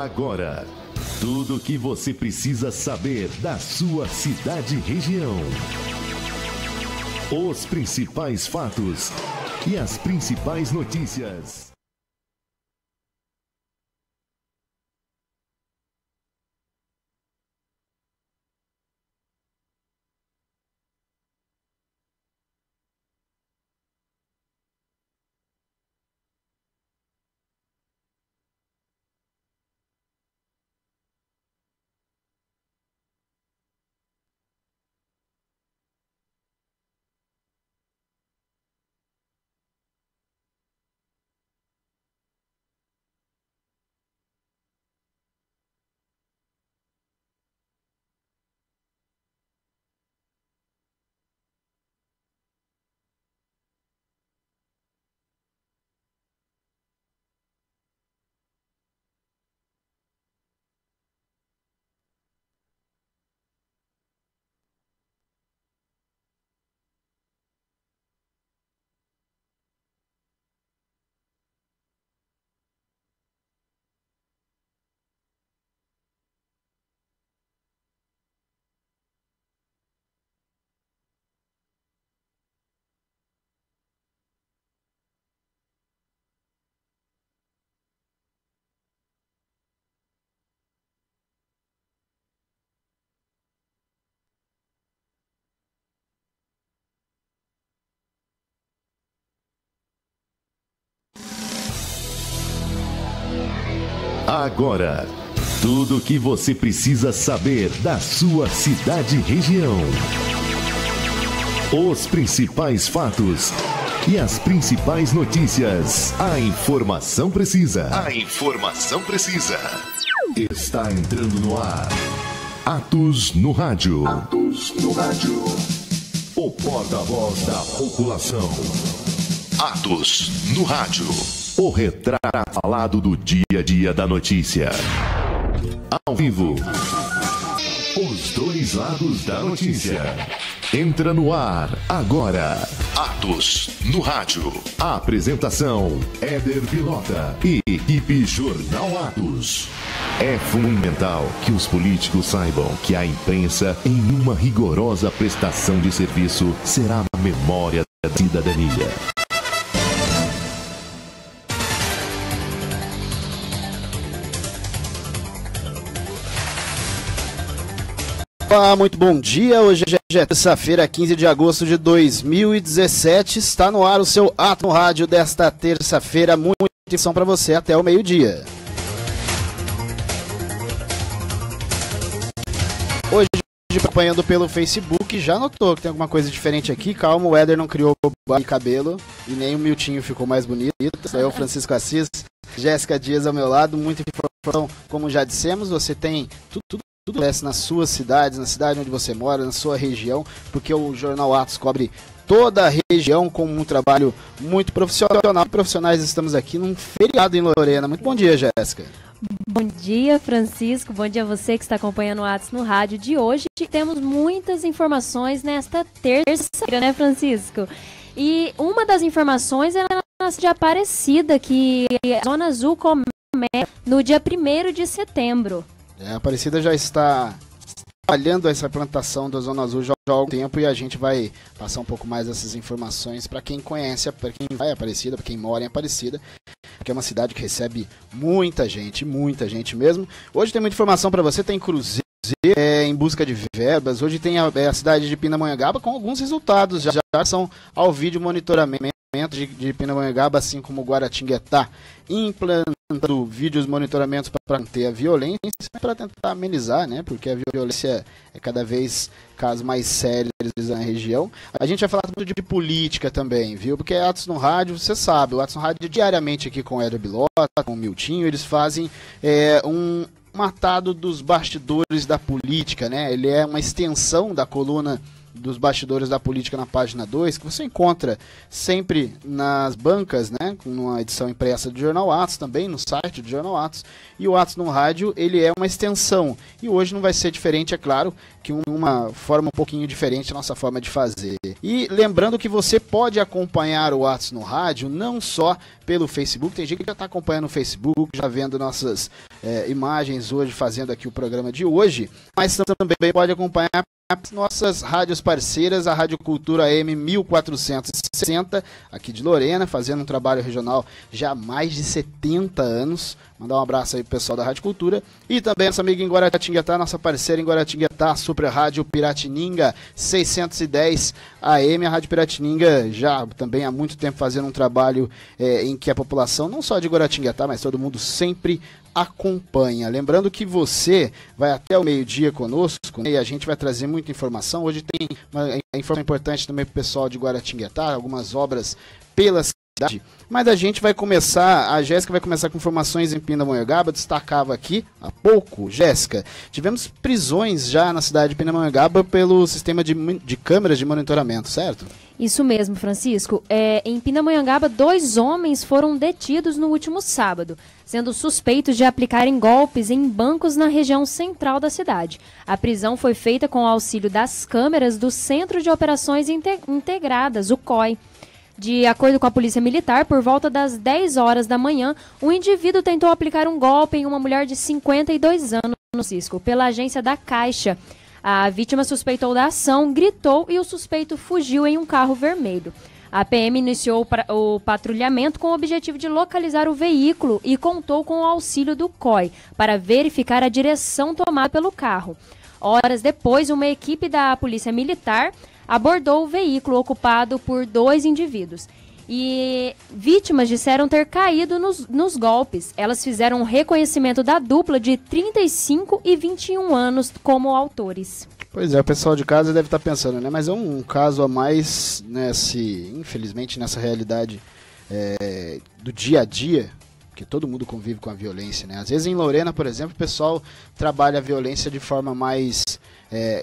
Agora, tudo o que você precisa saber da sua cidade e região. Os principais fatos e as principais notícias. Agora, tudo o que você precisa saber da sua cidade e região. Os principais fatos e as principais notícias. A informação precisa. Está entrando no ar. Atos no Rádio. O porta-voz da população. Atos no Rádio. O retrato falado do dia a dia da notícia. Ao vivo. Os dois lados da notícia. Entra no ar agora. Atos no Rádio. A apresentação: Éder Vilota e equipe Jornal Atos. É fundamental que os políticos saibam que a imprensa, em uma rigorosa prestação de serviço, será a memória da cidadania. Olá, muito bom dia. Hoje é terça-feira, 15 de agosto de 2017. Está no ar o seu Ato no Rádio desta terça-feira. Muita atenção para você até o meio-dia. Hoje, acompanhando pelo Facebook, já notou que tem alguma coisa diferente aqui. Calma, o Éder não criou cabelo e nem o Miltinho ficou mais bonito. Sou eu, Francisco Assis, Jéssica Dias ao meu lado. Muita informação, como já dissemos, você tem tudo acontece nas suas cidades, na cidade onde você mora, na sua região, porque o Jornal Atos cobre toda a região com um trabalho muito profissional. Profissionais, estamos aqui num feriado em Lorena. Muito bom dia, Jéssica. Bom dia, Francisco. Bom dia a você que está acompanhando o Atos no Rádio de hoje. Temos muitas informações nesta terça-feira, né, Francisco? E uma das informações é na cidade de Aparecida, que a Zona Azul começa no dia 1º de setembro. A Aparecida já está trabalhando essa implantação da Zona Azul já há algum tempo e a gente vai passar um pouco mais dessas informações para quem conhece, para quem vai a Aparecida, para quem mora em Aparecida, que é uma cidade que recebe muita gente mesmo. Hoje tem muita informação para você, tem cruzeiro em busca de verbas, hoje tem a cidade de Pindamonhangaba com alguns resultados, já são ao vídeo monitoramento de Pindamonhangaba, assim como Guaratinguetá, implantando vídeos monitoramentos para manter a violência, para tentar amenizar, né? Porque a violência é cada vez casos mais sérios na região. A gente vai falar muito de política também, viu? Porque Atos no Rádio, você sabe, o Atos no Rádio diariamente aqui com o Éder Bilota, com o Miltinho, eles fazem um matado dos bastidores da política, né? Ele é uma extensão da coluna dos bastidores da política na página 2, que você encontra sempre nas bancas, né, com uma edição impressa do Jornal Atos, também no site do Jornal Atos, e o Atos no Rádio, ele é uma extensão, e hoje não vai ser diferente, é claro, que uma forma um pouquinho diferente a nossa forma de fazer. E lembrando que você pode acompanhar o Atos no Rádio, não só pelo Facebook, tem gente que já está acompanhando o Facebook, já vendo nossas imagens hoje, fazendo aqui o programa de hoje, mas também pode acompanhar as nossas rádios parceiras, a Rádio Cultura AM 1460, aqui de Lorena, fazendo um trabalho regional já há mais de 70 anos. Mandar um abraço aí pro pessoal da Rádio Cultura. E também nossa amiga em Guaratinguetá, nossa parceira em Guaratinguetá, a Super Rádio Piratininga 610 AM. A Rádio Piratininga já também há muito tempo fazendo um trabalho em que a população, não só de Guaratinguetá, mas todo mundo sempre acompanha. Lembrando que você vai até o meio-dia conosco, né, e a gente vai trazer muita informação. Hoje tem uma informação importante também para o pessoal de Guaratinguetá, algumas obras pela cidade. Mas a gente vai começar, a Jéssica vai começar com informações em Pindamonhangaba. Destacava aqui há pouco, Jéssica, tivemos prisões já na cidade de Pindamonhangaba pelo sistema de câmeras de monitoramento, certo? Isso mesmo, Francisco. Em Pindamonhangaba, 2 homens foram detidos no último sábado, sendo suspeitos de aplicarem golpes em bancos na região central da cidade. A prisão foi feita com o auxílio das câmeras do Centro de Operações Integradas, o COI. De acordo com a Polícia Militar, por volta das 10 horas da manhã, um indivíduo tentou aplicar um golpe em uma mulher de 52 anos, Francisco, pela agência da Caixa. A vítima suspeitou da ação, gritou e o suspeito fugiu em um carro vermelho. A PM iniciou o patrulhamento com o objetivo de localizar o veículo e contou com o auxílio do COI para verificar a direção tomada pelo carro. Horas depois, uma equipe da Polícia Militar abordou o veículo ocupado por 2 indivíduos. E vítimas disseram ter caído nos golpes. Elas fizeram um reconhecimento da dupla de 35 e 21 anos como autores. Pois é, o pessoal de casa deve estar pensando, né? Mas é um caso a mais, infelizmente, nessa realidade do dia a dia, que todo mundo convive com a violência, né? Às vezes em Lorena, por exemplo, o pessoal trabalha a violência de forma mais...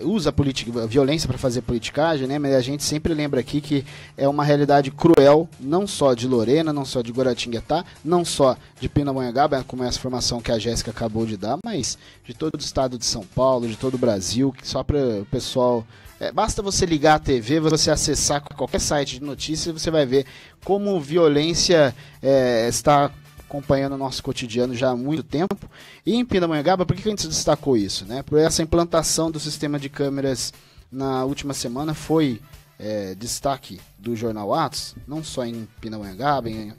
usa a violência para fazer politicagem, né? Mas a gente sempre lembra aqui que é uma realidade cruel, não só de Lorena, não só de Guaratinguetá, não só de Pindamonhangaba, como essa informação que a Jéssica acabou de dar, mas de todo o estado de São Paulo, de todo o Brasil, só para o pessoal... basta você ligar a TV, você acessar qualquer site de notícias, você vai ver como violência está acompanhando o nosso cotidiano já há muito tempo. E em Pindamonhangaba, por que a gente destacou isso? Né? Por essa implantação do sistema de câmeras na última semana foi destaque do Jornal Atos, não só em Pindamonhangaba, em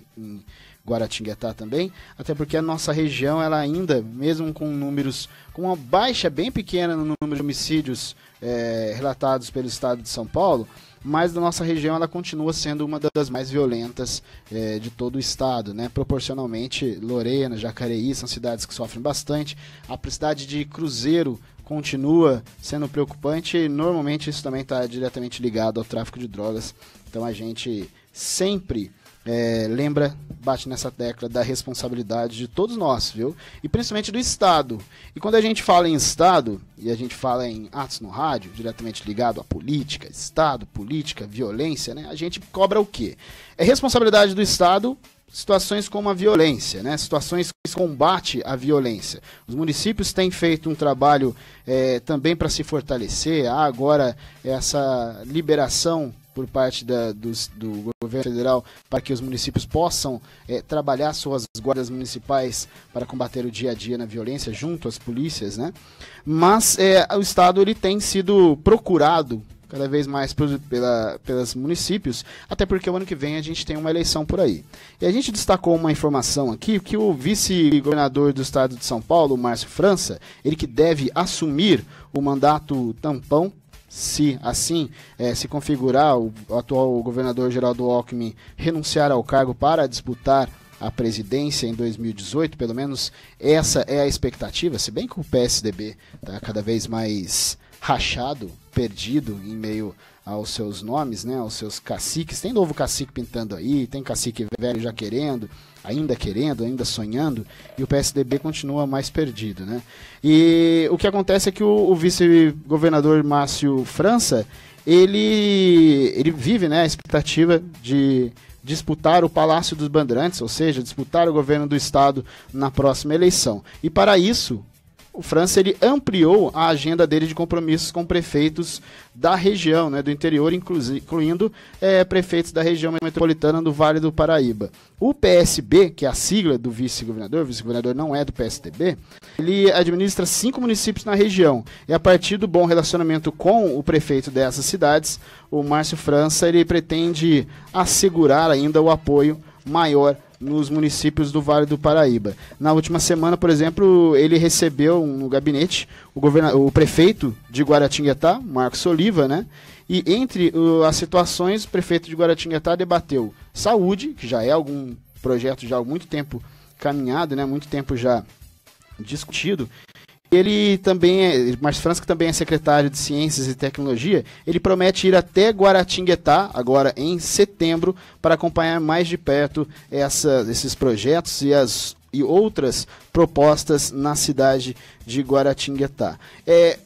Guaratinguetá também, até porque a nossa região, ela ainda, mesmo com uma baixa bem pequena no número de homicídios relatados pelo estado de São Paulo, mas da nossa região ela continua sendo uma das mais violentas de todo o estado, né? Proporcionalmente, Lorena, Jacareí são cidades que sofrem bastante. A cidade de Cruzeiro continua sendo preocupante e normalmente isso também está diretamente ligado ao tráfico de drogas. Então a gente sempre bate nessa tecla da responsabilidade de todos nós, viu? E principalmente do Estado. E quando a gente fala em Estado, e a gente fala em Atos no Rádio, diretamente ligado à política, Estado, política, violência, né? A gente cobra o quê? É responsabilidade do Estado situações como a violência, né? Situações que combate a violência. Os municípios têm feito um trabalho também para se fortalecer. Há agora essa liberação por parte do governo federal para que os municípios possam trabalhar suas guardas municipais para combater o dia a dia na violência junto às polícias, mas o Estado ele tem sido procurado cada vez mais pelos municípios, até porque o ano que vem a gente tem uma eleição por aí. E a gente destacou uma informação aqui, que o vice-governador do estado de São Paulo, Márcio França, ele que deve assumir o mandato tampão, se assim se configurar o atual governador Geraldo Alckmin renunciar ao cargo para disputar a presidência em 2018, pelo menos essa é a expectativa, se bem que o PSDB está cada vez mais rachado, perdido em meio aos seus nomes, né, aos seus caciques. Tem novo cacique pintando aí, tem cacique velho já querendo, ainda sonhando, e o PSDB continua mais perdido, né? E o que acontece é que o vice-governador Márcio França, ele vive, né, a expectativa de disputar o Palácio dos Bandeirantes, ou seja, disputar o governo do estado na próxima eleição. E para isso, o França ele ampliou a agenda dele de compromissos com prefeitos da região, né, do interior, incluindo prefeitos da região metropolitana do Vale do Paraíba. O PSB, que é a sigla do vice-governador, o vice-governador não é do PSDB, ele administra 5 municípios na região. E a partir do bom relacionamento com o prefeito dessas cidades, o Márcio França ele pretende assegurar ainda o apoio maior nos municípios do Vale do Paraíba. Na última semana, por exemplo, ele recebeu no gabinete o prefeito de Guaratinguetá, Marcos Oliva, né? E entre as situações, o prefeito de Guaratinguetá debateu saúde, que já é algum projeto já há muito tempo caminhado, né? Muito tempo já discutido. Ele também, Márcio França, que também é secretário de Ciências e Tecnologia, ele promete ir até Guaratinguetá, agora em setembro, para acompanhar mais de perto esses projetos e outras propostas na cidade de Guaratinguetá.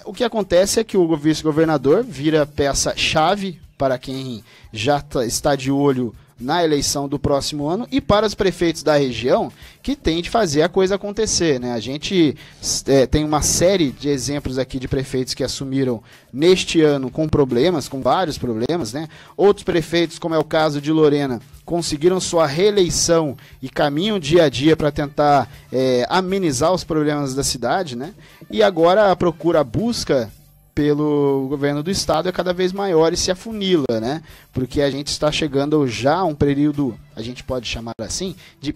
O que acontece é que o vice-governador vira peça-chave para quem já está de olho na eleição do próximo ano e para os prefeitos da região que tem de fazer a coisa acontecer, né? A gente tem uma série de exemplos aqui de prefeitos que assumiram neste ano com problemas, com vários problemas, né? Outros prefeitos, como é o caso de Lorena, conseguiram sua reeleição e caminham dia a dia para tentar amenizar os problemas da cidade, né? E agora a busca pelo governo do estado é cada vez maior e se afunila, né? Porque a gente está chegando já a um período, a gente pode chamar assim, de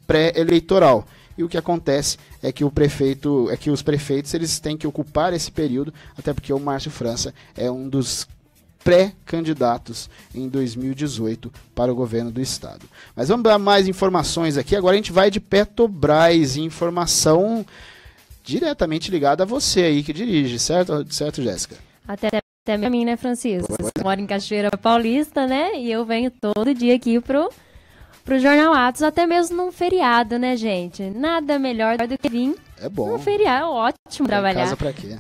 pré-eleitoral. E o que acontece é que os prefeitos eles têm que ocupar esse período, até porque o Márcio França é um dos pré-candidatos em 2018 para o governo do estado. Mas vamos dar mais informações aqui. Agora a gente vai de Petrobras, informação diretamente ligada a você aí que dirige, certo, Jéssica? Até a mim, né, Francisco? Você mora em Cachoeira Paulista, né? E eu venho todo dia aqui pro Jornal Atos, até mesmo num feriado, né, gente? Nada melhor do que vir num feriado, ótimo trabalhar. Casa pra quê?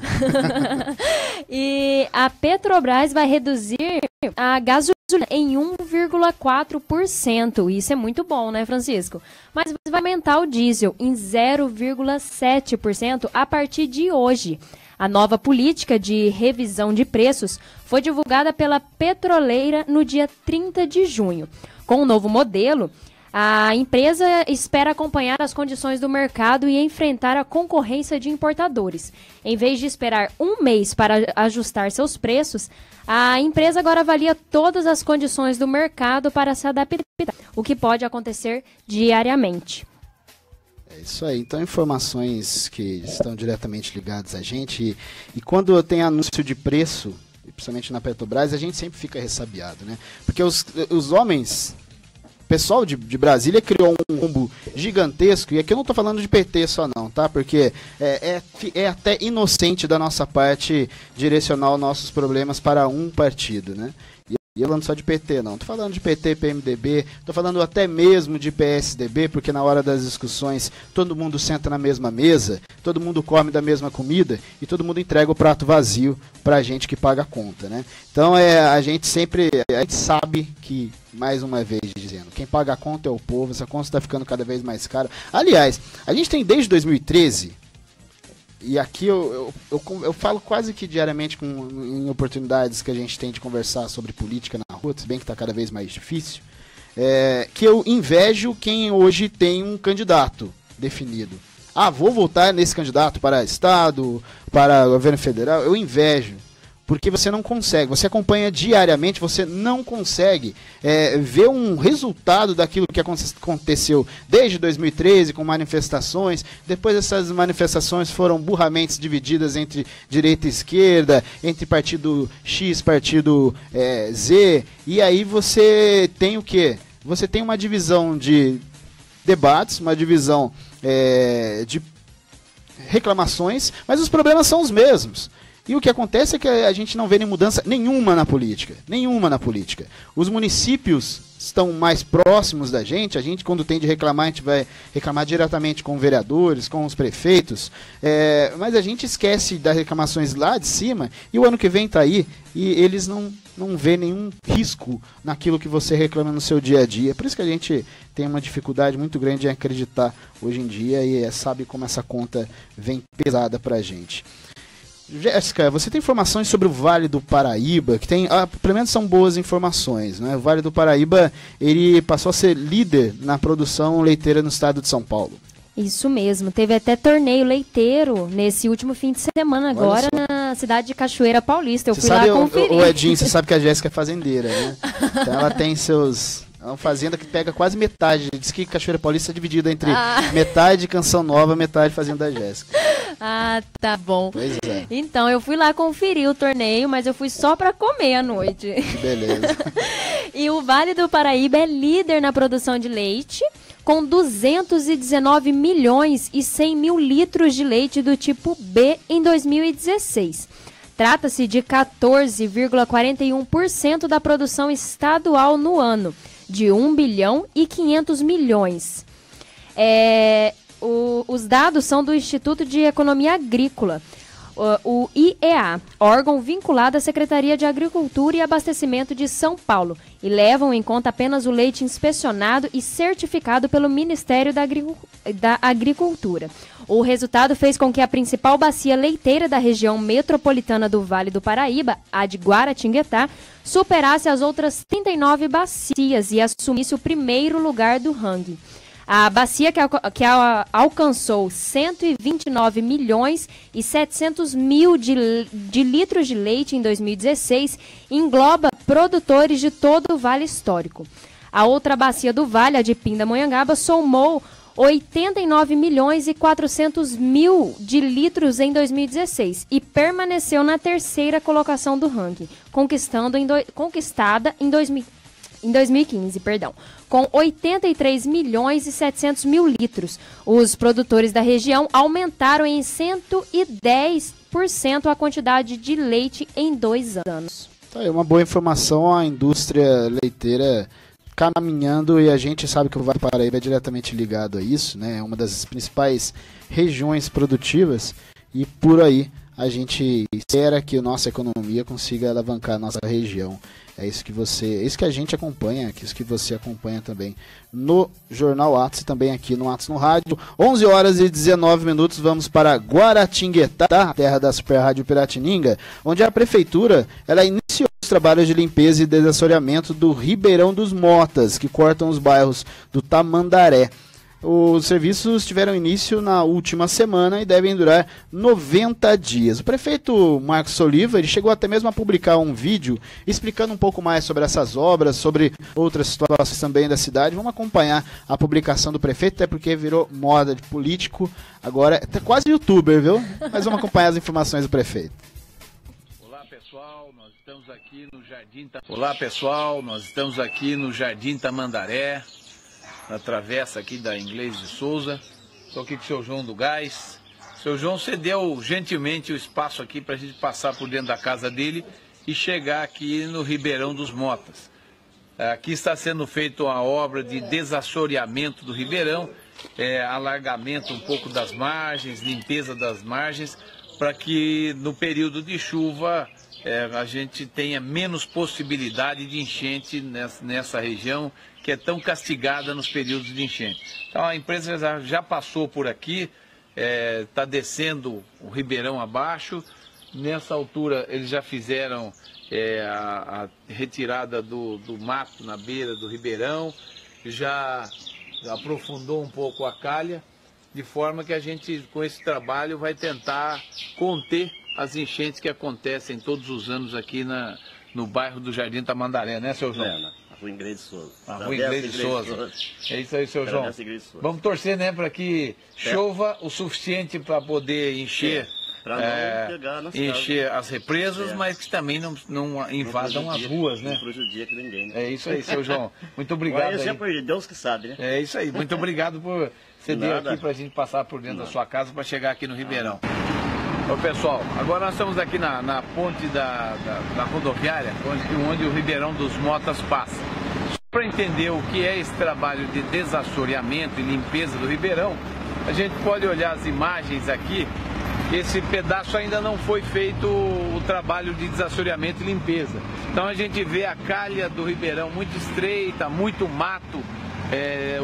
E a Petrobras vai reduzir a gasolina em 1,4%. Isso é muito bom, né, Francisco? Mas vai aumentar o diesel em 0,7% a partir de hoje. A nova política de revisão de preços foi divulgada pela petroleira no dia 30 de junho. Com o novo modelo, a empresa espera acompanhar as condições do mercado e enfrentar a concorrência de importadores. Em vez de esperar um mês para ajustar seus preços, a empresa agora avalia todas as condições do mercado para se adaptar, o que pode acontecer diariamente. É isso aí. Então, informações que estão diretamente ligadas a gente. E quando tem anúncio de preço, principalmente na Petrobras, a gente sempre fica ressabiado, né? Porque os homens... O pessoal de Brasília criou um rombo gigantesco, e aqui eu não estou falando de PT só não, tá? Porque é até inocente da nossa parte direcionar os nossos problemas para um partido, né? E eu falando só de PT, não. Estou falando de PT, PMDB, estou falando até mesmo de PSDB, porque na hora das discussões todo mundo senta na mesma mesa, todo mundo come da mesma comida e todo mundo entrega o prato vazio para a gente que paga a conta, né? Então a gente sabe que, mais uma vez dizendo, quem paga a conta é o povo, essa conta está ficando cada vez mais cara. Aliás, a gente tem desde 2013... E aqui eu falo quase que diariamente em oportunidades que a gente tem de conversar sobre política na rua, se bem que está cada vez mais difícil, que eu invejo quem hoje tem um candidato definido. Vou votar nesse candidato para Estado, para governo federal. Eu invejo, porque você não consegue, você acompanha diariamente, você não consegue ver um resultado daquilo que aconteceu desde 2013 com manifestações. Depois essas manifestações foram burramente divididas entre direita e esquerda, entre partido X, partido Z, e aí você tem o quê? Você tem uma divisão de debates, uma divisão de reclamações, mas os problemas são os mesmos. E o que acontece é que a gente não vê nem mudança nenhuma na política. Nenhuma na política. Os municípios estão mais próximos da gente. A gente, quando tem de reclamar, a gente vai reclamar diretamente com vereadores, com os prefeitos. Mas a gente esquece das reclamações lá de cima. E o ano que vem está aí. E eles não vê nenhum risco naquilo que você reclama no seu dia a dia. Por isso que a gente tem uma dificuldade muito grande em acreditar hoje em dia. E sabe como essa conta vem pesada para a gente. Jéssica, você tem informações sobre o Vale do Paraíba, que tem, pelo menos são boas informações, né? O Vale do Paraíba, ele passou a ser líder na produção leiteira no estado de São Paulo. Isso mesmo, teve até torneio leiteiro nesse último fim de semana agora na cidade de Cachoeira Paulista. Eu fui lá conferir. O Edinho, você sabe que a Jéssica é fazendeira, né? Então ela tem É uma fazenda que pega quase metade. Diz que Cachoeira Paulista é dividida entre metade Canção Nova, metade Fazenda Jéssica. Ah, tá bom. Pois é. Então, eu fui lá conferir o torneio, mas eu fui só para comer à noite. Beleza. E o Vale do Paraíba é líder na produção de leite, com 219 milhões e 100 mil litros de leite do tipo B em 2016. Trata-se de 14,41% da produção estadual no ano, de 1 bilhão e 500 milhões. Os dados são do Instituto de Economia Agrícola, o IEA, órgão vinculado à Secretaria de Agricultura e Abastecimento de São Paulo, e levam em conta apenas o leite inspecionado e certificado pelo Ministério da Agricultura. O resultado fez com que a principal bacia leiteira da região metropolitana do Vale do Paraíba, a de Guaratinguetá, superasse as outras 39 bacias e assumisse o primeiro lugar do ranking. A bacia que alcançou 129 milhões e 700 mil de litros de leite em 2016 engloba produtores de todo o Vale Histórico. A outra bacia do Vale, a de Pindamonhangaba, somou 89 milhões e 400 mil de litros em 2016 e permaneceu na terceira colocação do ranking, conquistada em 2015, com 83 milhões e 700 mil litros. Os produtores da região aumentaram em 110% a quantidade de leite em 2 anos. É uma boa informação, a indústria leiteira caminhando, e a gente sabe que o Vale do Paraíba é diretamente ligado a isso, né? É uma das principais regiões produtivas, e por aí a gente espera que a nossa economia consiga alavancar a nossa região. É isso que a gente acompanha, isso que você acompanha também no Jornal Atos e também aqui no Atos no Rádio. 11 horas e 19 minutos, vamos para Guaratinguetá, terra da Super Rádio Piratininga, onde a prefeitura ela iniciou os trabalhos de limpeza e desassoreamento do Ribeirão dos Motas, que cortam os bairros do Tamandaré. Os serviços tiveram início na última semana e devem durar 90 dias. O prefeito Marcos Soliva, ele chegou até mesmo a publicar um vídeo explicando um pouco mais sobre essas obras, sobre outras situações também da cidade. Vamos acompanhar a publicação do prefeito, até porque virou moda de político, agora é quase youtuber, viu? Mas vamos acompanhar as informações do prefeito. Olá pessoal, nós estamos aqui no Jardim Tamandaré, na travessa aqui da Inglês de Souza. Estou aqui com o seu João do Gás. O seu João cedeu gentilmente o espaço aqui para a gente passar por dentro da casa dele e chegar aqui no Ribeirão dos Motas. Aqui está sendo feita uma obra de desassoreamento do Ribeirão, alargamento um pouco das margens, limpeza das margens, para que no período de chuva a gente tenha menos possibilidade de enchente nessa região que é tão castigada nos períodos de enchente. Então a empresa já passou por aqui, está descendo o Ribeirão abaixo. Nessa altura eles já fizeram a retirada do mato na beira do Ribeirão, já aprofundou um pouco a calha, de forma que a gente com esse trabalho vai tentar conter as enchentes que acontecem todos os anos aqui no bairro do Jardim Tamandaré, né, seu João? Rua Inglês de Souza. Rua Inglês de Souza. É isso aí, seu João. Vamos torcer, né, para que chova o suficiente para poder encher, encher as represas, mas que também não invadam as ruas, né? Não prejudica ninguém, né? É isso aí, seu João. Muito obrigado. Deus que sabe, né? É isso aí. Muito obrigado por ceder aqui para a gente passar por dentro da sua casa para chegar aqui no Ribeirão. Ô pessoal, agora nós estamos aqui na ponte da rodoviária, onde o Ribeirão dos Motas passa. Para entender o que é esse trabalho de desassoreamento e limpeza do Ribeirão, a gente pode olhar as imagens aqui. Esse pedaço ainda não foi feito o trabalho de desassoreamento e limpeza. Então a gente vê a calha do Ribeirão muito estreita, muito mato,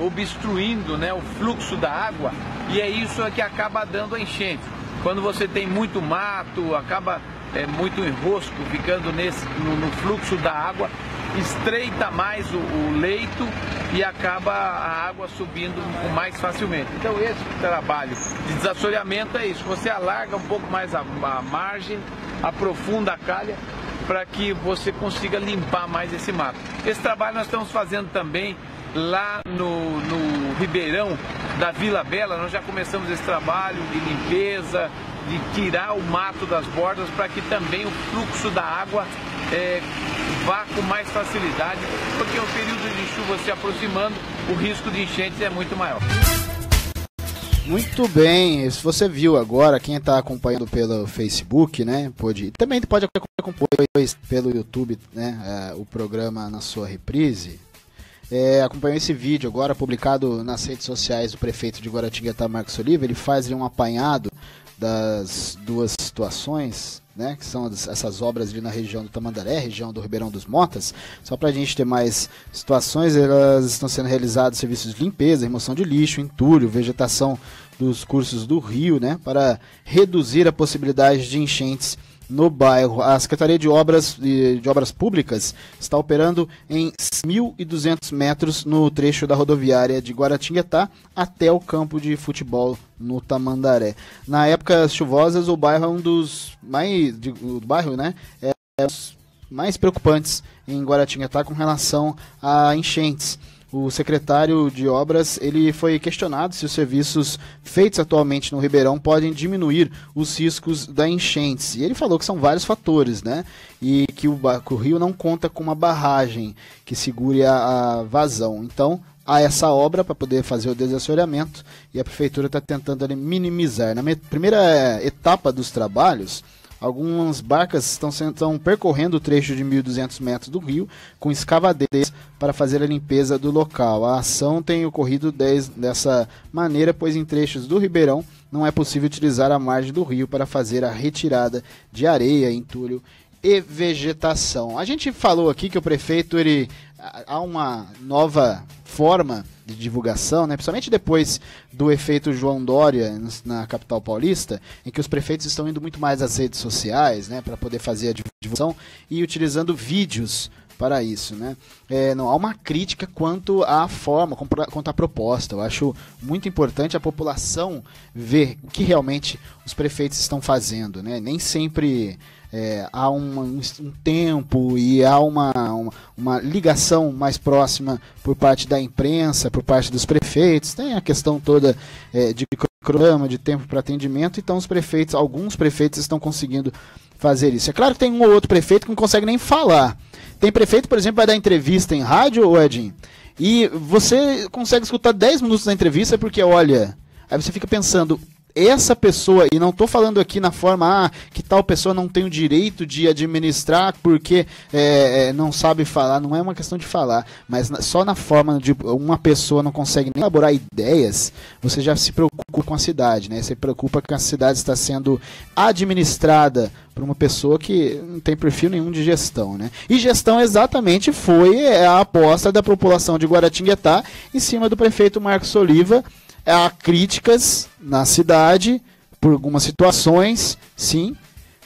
obstruindo, né, o fluxo da água, e é isso que acaba dando a enchente. Quando você tem muito mato, acaba muito enrosco ficando no fluxo da água, estreita mais o leito e acaba a água subindo mais facilmente. Então esse trabalho de desassoreamento é isso, você alarga um pouco mais a margem, aprofunda a calha para que você consiga limpar mais esse mato. Esse trabalho nós estamos fazendo também lá no Ribeirão da Vila Bela. Nós já começamos esse trabalho de limpeza, de tirar o mato das bordas para que também o fluxo da água vá com mais facilidade, porque o período de chuva se aproximando, o risco de enchentes é muito maior. Muito bem, se você viu agora, quem está acompanhando pelo Facebook, né, também pode acompanhar pelo YouTube, né, o programa na sua reprise. Acompanhou esse vídeo agora publicado nas redes sociais do prefeito de Guaratinguetá, Marcos Oliva. Ele faz um apanhado das duas situações, né, que são essas obras ali na região do Tamandaré, região do Ribeirão dos Motas. Só para a gente ter mais situações, elas estão sendo realizados serviços de limpeza, remoção de lixo, entulho, vegetação dos cursos do rio, né, para reduzir a possibilidade de enchentes no bairro. A Secretaria de Obras Públicas está operando em 1.200 metros no trecho da rodoviária de Guaratinguetá até o campo de futebol no Tamandaré. Na época chuvosas, o bairro é um dos mais preocupantes em Guaratinguetá com relação a enchentes. O secretário de Obras, ele foi questionado se os serviços feitos atualmente no Ribeirão podem diminuir os riscos da enchentes. E ele falou que são vários fatores, né? E que o rio não conta com uma barragem que segure a vazão. Então, há essa obra para poder fazer o desassoreamento e a prefeitura está tentando ali minimizar. Na primeira etapa dos trabalhos, algumas barcas estão percorrendo o trecho de 1.200 metros do rio com escavadeiras para fazer a limpeza do local. A ação tem ocorrido dessa maneira, pois em trechos do Ribeirão não é possível utilizar a margem do rio para fazer a retirada de areia, entulho e vegetação. A gente falou aqui que o prefeito, há uma nova forma de divulgação, né? Principalmente depois do efeito João Dória na capital paulista, em que os prefeitos estão indo muito mais às redes sociais, né, para poder fazer a divulgação e utilizando vídeos para isso, né? Não há uma crítica quanto à forma, quanto à proposta. Eu acho muito importante a população ver o que realmente os prefeitos estão fazendo, né? Nem sempre há um tempo e há uma ligação mais próxima por parte da imprensa, por parte dos prefeitos. Tem a questão toda de cronograma, de tempo para atendimento. Então alguns prefeitos estão conseguindo fazer isso. É claro que tem um ou outro prefeito que não consegue nem falar. Tem prefeito, por exemplo, que vai dar entrevista em rádio, Edinho, e você consegue escutar 10 minutos da entrevista porque, olha, aí você fica pensando, essa pessoa, e não estou falando aqui na forma que tal pessoa não tem o direito de administrar porque não sabe falar, não é uma questão de falar, mas só na forma de uma pessoa não consegue nem elaborar ideias, você já se preocupa com a cidade, né? Você se preocupa que a cidade está sendo administrada por uma pessoa que não tem perfil nenhum de gestão, né? E gestão exatamente foi a aposta da população de Guaratinguetá em cima do prefeito Marcos Oliva. Há críticas na cidade por algumas situações, sim,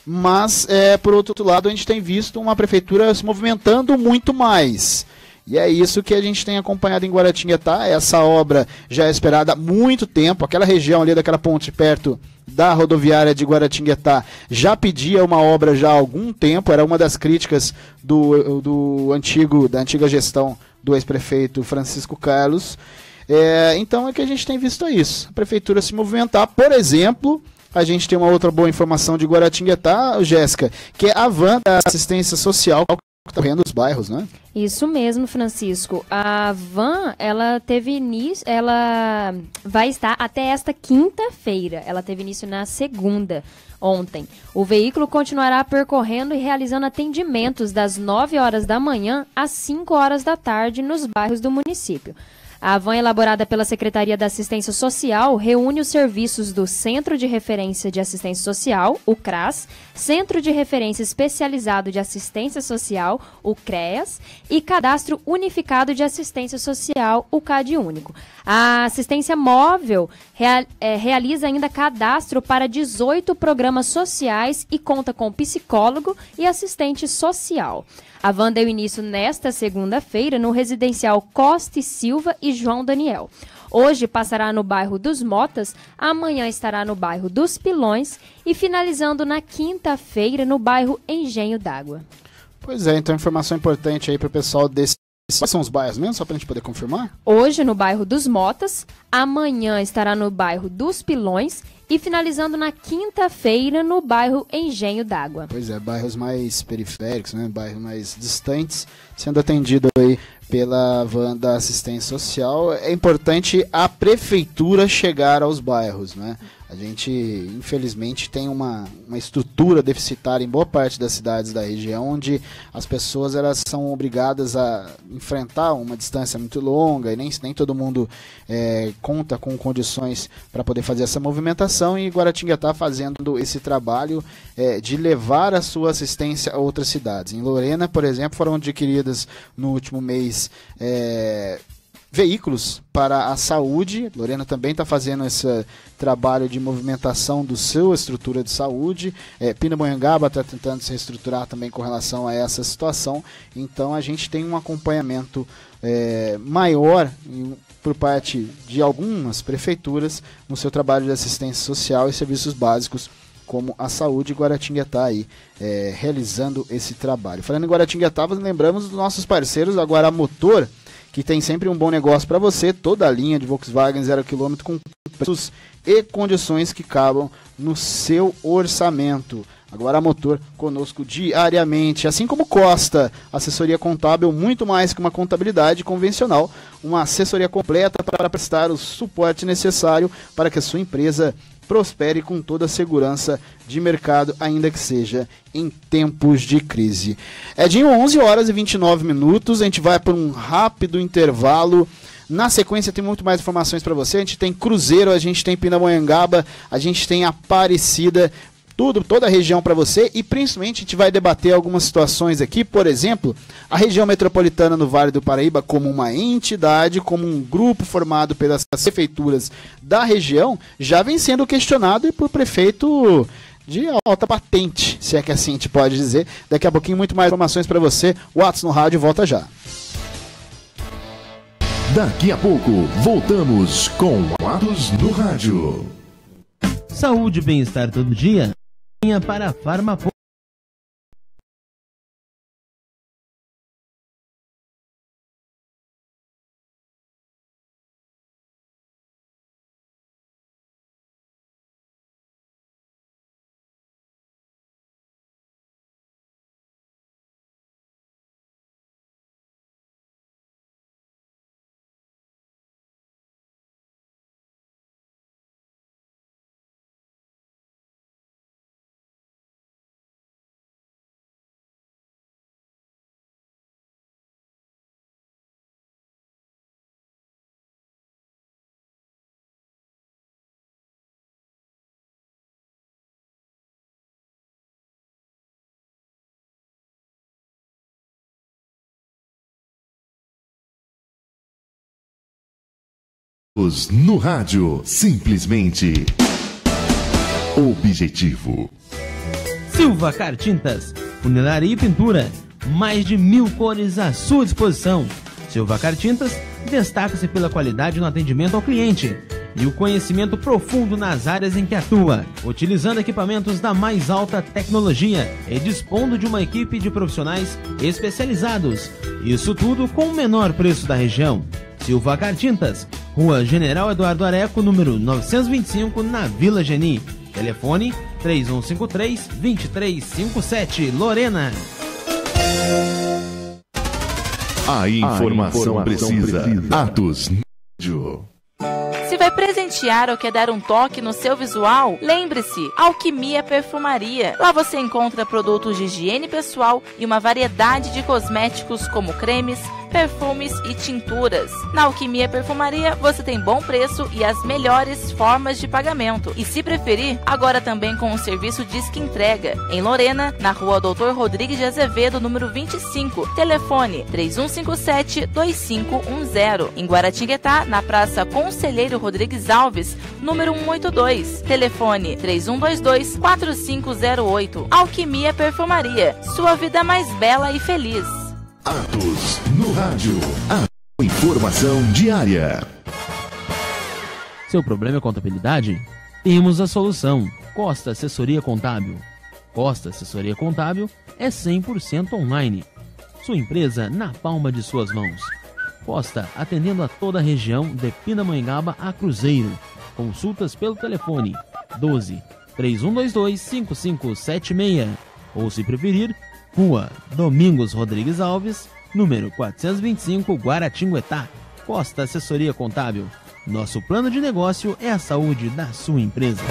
mas por outro lado a gente tem visto uma prefeitura se movimentando muito mais. E é isso que a gente tem acompanhado em Guaratinguetá. Essa obra já é esperada há muito tempo. Aquela região ali daquela ponte perto da rodoviária de Guaratinguetá já pedia uma obra já há algum tempo. Era uma das críticas da antiga gestão do ex-prefeito Francisco Carlos. Então é que a gente tem visto isso. A prefeitura se movimentar. Por exemplo, a gente tem uma outra boa informação de Guaratinguetá, Jéssica, que é a van da assistência social correndo os bairros, né? Isso mesmo, Francisco. A van, ela vai estar até esta quinta-feira. Ela teve início na segunda, ontem. O veículo continuará percorrendo e realizando atendimentos das 9 horas da manhã às 5 horas da tarde nos bairros do município. A van, elaborada pela Secretaria da Assistência Social, reúne os serviços do Centro de Referência de Assistência Social, o CRAS, Centro de Referência Especializado de Assistência Social, o CREAS, e Cadastro Unificado de Assistência Social, o CadÚnico. A assistência móvel realiza ainda cadastro para 18 programas sociais e conta com psicólogo e assistente social. A van deu início nesta segunda-feira no residencial Costa e Silva e João Daniel. Hoje passará no bairro dos Motas, amanhã estará no bairro dos Pilões e finalizando na quinta-feira no bairro Engenho d'Água. Pois é, então informação importante aí para o pessoal desse. Quais são os bairros mesmo, só para a gente poder confirmar? Hoje no bairro dos Motas, amanhã estará no bairro dos Pilões e finalizando na quinta-feira no bairro Engenho d'Água. Pois é, bairros mais periféricos, né? Bairros mais distantes, sendo atendido aí pela van da assistência social. É importante a prefeitura chegar aos bairros, né? A gente, infelizmente, tem uma estrutura deficitária em boa parte das cidades da região, onde as pessoas elas são obrigadas a enfrentar uma distância muito longa e nem todo mundo conta com condições para poder fazer essa movimentação, e Guaratinga está fazendo esse trabalho de levar a sua assistência a outras cidades. Em Lorena, por exemplo, foram adquiridas no último mês veículos para a saúde. Lorena também está fazendo esse trabalho de movimentação do sua estrutura de saúde. Pindamonhangaba está tentando se reestruturar também com relação a essa situação. Então a gente tem um acompanhamento maior por parte de algumas prefeituras no seu trabalho de assistência social e serviços básicos como a saúde. Guaratinguetá está aí realizando esse trabalho. Falando em Guaratinguetá, lembramos dos nossos parceiros da Guaramotor, que tem sempre um bom negócio para você, toda a linha de Volkswagen 0 km com preços e condições que cabam no seu orçamento. Agora a Motor conosco diariamente, assim como Costa, assessoria contábil, muito mais que uma contabilidade convencional, uma assessoria completa para prestar o suporte necessário para que a sua empresa prospere com toda a segurança de mercado, ainda que seja em tempos de crise. Edinho, 11 horas e 29 minutos, a gente vai para um rápido intervalo. Na sequência tem muito mais informações para você. A gente tem Cruzeiro, a gente tem Pindamonhangaba, a gente tem Aparecida, toda a região para você, e principalmente a gente vai debater algumas situações aqui. Por exemplo, a região metropolitana no Vale do Paraíba como uma entidade, como um grupo formado pelas prefeituras da região, já vem sendo questionado por prefeito de alta patente, se é que assim a gente pode dizer. Daqui a pouquinho muito mais informações para você. O Atos no Rádio volta já. Daqui a pouco voltamos com Atos no Rádio. Saúde e bem-estar todo dia. Venha para a Farmapol. No rádio, simplesmente objetivo. Silvacar Tintas, funilaria e pintura, mais de 1000 cores à sua disposição. Silvacar Tintas destaca-se pela qualidade no atendimento ao cliente e o conhecimento profundo nas áreas em que atua, utilizando equipamentos da mais alta tecnologia e dispondo de uma equipe de profissionais especializados. Isso tudo com o menor preço da região. Silvacar Tintas, Rua General Eduardo Areco, número 925, na Vila Geni. Telefone 3153-2357, Lorena. A informação precisa. Atos Rádio. Se vai presentear ou quer dar um toque no seu visual, lembre-se, Alquimia Perfumaria. Lá você encontra produtos de higiene pessoal e uma variedade de cosméticos como cremes, perfumes e tinturas. Na Alquimia Perfumaria você tem bom preço e as melhores formas de pagamento. E se preferir, agora também com o serviço Disque Entrega. Em Lorena, na rua Dr. Rodrigues de Azevedo, número 25. Telefone 3157-2510. Em Guaratinguetá, na Praça Conselheiro Rodrigues Alves, número 182. Telefone 3122-4508. Alquimia Perfumaria. Sua vida mais bela e feliz. Atos no Rádio. A informação diária. Seu problema é contabilidade? Temos a solução. Costa Assessoria Contábil. Costa Assessoria Contábil é 100% online. Sua empresa na palma de suas mãos. Costa atendendo a toda a região de Pindamonhangaba a Cruzeiro. Consultas pelo telefone 12 3122 5576 ou, se preferir, Rua Domingos Rodrigues Alves, número 425, Guaratinguetá. Costa Assessoria Contábil. Nosso plano de negócio é a saúde da sua empresa.